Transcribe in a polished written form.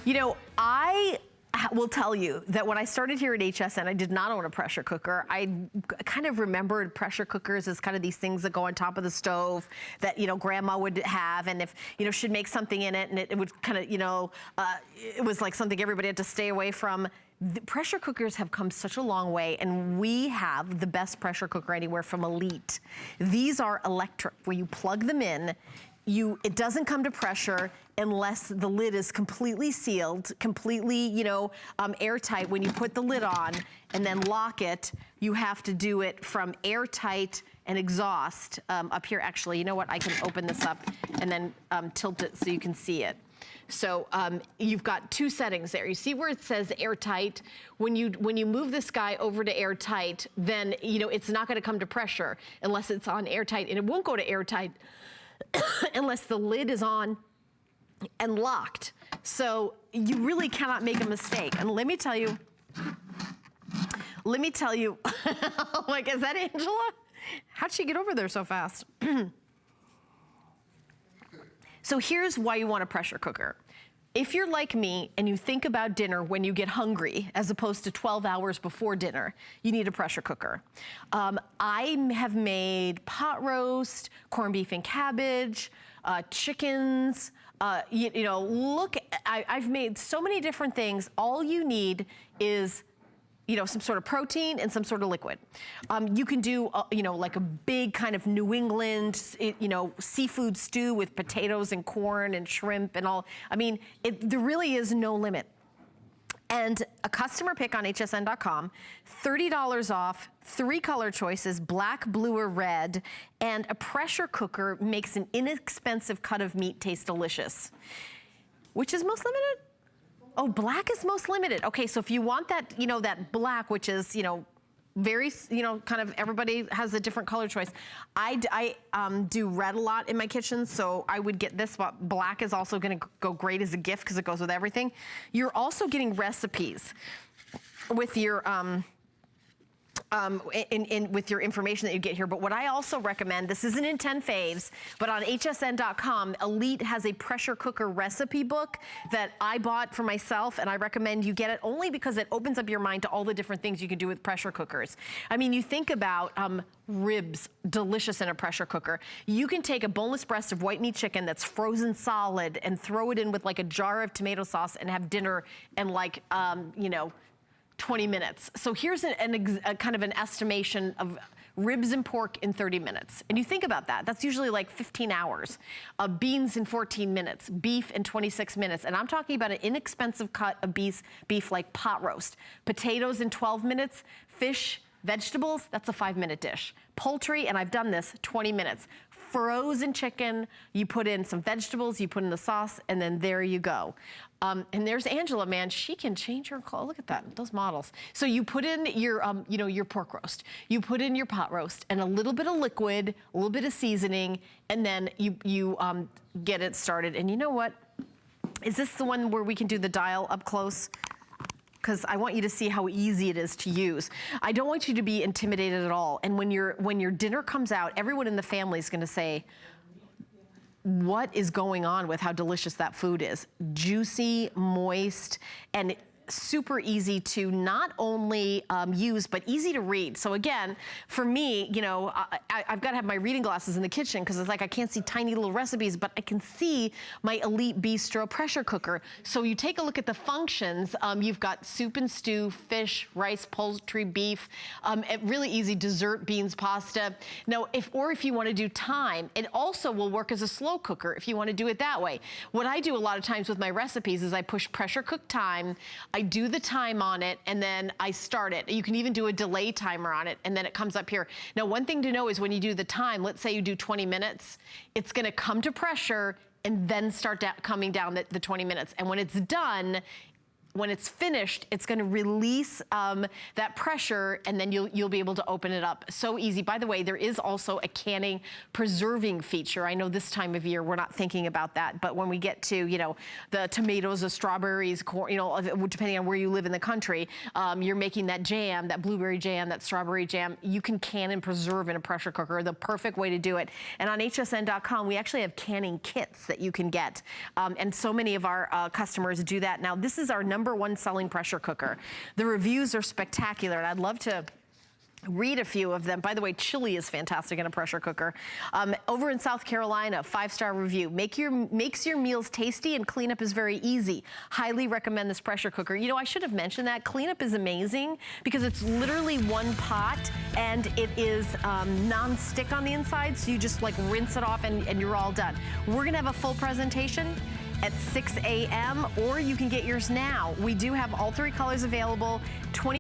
You know, I will tell you that when I started here at HSN, I did not own a pressure cooker. I kind of remembered pressure cookers as kind of these things that go on top of the stove that, you know, grandma would have, and if, you know, she'd make something in it and it would kind of, you know, it was like something everybody had to stay away from. The pressure cookers have come such a long way, and we have the best pressure cooker anywhere from Elite. These are electric, where you plug them in, it doesn't come to pressure unless the lid is completely sealed, completely, you know, airtight. When you put the lid on and then lock it, you have to do it from airtight and exhaust. Up here, actually, you know what? I can open this up and then tilt it so you can see it. So you've got two settings there. You see where it says airtight? When you move this guy over to airtight, then, you know, it's not gonna come to pressure unless it's on airtight, and it won't go to airtight unless the lid is on and locked. So you really cannot make a mistake. And let me tell you, oh my God, is that Angela? How'd she get over there so fast? So here's why you want a pressure cooker. If you're like me and you think about dinner when you get hungry, as opposed to 12 hours before dinner, you need a pressure cooker. I have made pot roast, corned beef and cabbage, chickens, you know, look, I've made so many different things. All you need is, you know, some sort of protein and some sort of liquid. You can do, you know, like a big kind of New England, you know, seafood stew with potatoes and corn and shrimp and all. I mean, there really is no limit. And a customer pick on hsn.com, $30 off, 3 color choices, black, blue, or red, and a pressure cooker makes an inexpensive cut of meat taste delicious. Which is most limited? Oh, black is most limited. Okay, so if you want that, you know, that black, which is, you know, very, you know, kind of everybody has a different color choice. I do red a lot in my kitchen, so I would get this, but black is also gonna go great as a gift because it goes with everything. You're also getting recipes with your, with your information that you get here. But what I also recommend, this isn't in 10 faves, but on hsn.com, Elite has a pressure cooker recipe book that I bought for myself, and I recommend you get it only because it opens up your mind to all the different things you can do with pressure cookers. I mean, you think about ribs, delicious in a pressure cooker. You can take a boneless breast of white meat chicken that's frozen solid and throw it in with like a jar of tomato sauce and have dinner in like, you know, 20 minutes. So here's a kind of an estimation of ribs and pork in 30 minutes. And you think about that, that's usually like 15 hours. Beans in 14 minutes, beef in 26 minutes. And I'm talking about an inexpensive cut of beef like pot roast. Potatoes in 12 minutes, fish, vegetables, that's a 5-minute dish. Poultry, and I've done this, 20 minutes. Frozen chicken, you put in some vegetables, you put in the sauce, and then there you go. And there's Angela, man, she can change her color. Look at that, those models. So you put in your, you know, your pork roast, you put in your pot roast, and a little bit of liquid, a little bit of seasoning, and then you get it started. And you know what? Is this the one where we can do the dial up close? Because I want you to see how easy it is to use. I don't want you to be intimidated at all. And when your dinner comes out, everyone in the family is gonna say, what is going on with how delicious that food is? Juicy, moist, and super easy to not only use, but easy to read. So again, for me, you know, I've got to have my reading glasses in the kitchen because it's like I can't see tiny little recipes, but I can see my Elite Bistro pressure cooker. So you take a look at the functions. You've got soup and stew, fish, rice, poultry, beef, really easy dessert, beans, pasta. Now, if you want to do time, it also will work as a slow cooker if you want to do it that way. What I do a lot of times with my recipes is I push pressure cook time, I do the time on it, and then I start it. You can even do a delay timer on it, and then it comes up here. Now, one thing to know is when you do the time, let's say you do 20 minutes, it's gonna come to pressure and then start coming down the 20 minutes. And when it's done, when it's finished, it's gonna release that pressure, and then you'll be able to open it up. So easy. By the way, there is also a canning preserving feature. I know this time of year we're not thinking about that, but when we get to, you know, the tomatoes, the strawberries, corn, you know, depending on where you live in the country, you're making that jam, that blueberry jam, that strawberry jam, you can can and preserve in a pressure cooker. The perfect way to do it. And on hsn.com, we actually have canning kits that you can get. And so many of our customers do that. Now, this is our #1 selling pressure cooker. The reviews are spectacular, and I'd love to read a few of them. By the way, chili is fantastic in a pressure cooker. Over in South Carolina, 5-star review. Makes your meals tasty, and cleanup is very easy. Highly recommend this pressure cooker. You know, I should have mentioned that. Cleanup is amazing because it's literally one pot, and it is non-stick on the inside, so you just like rinse it off and you're all done. We're gonna have a full presentation at 6 a.m. or you can get yours now. We do have all 3 colors available.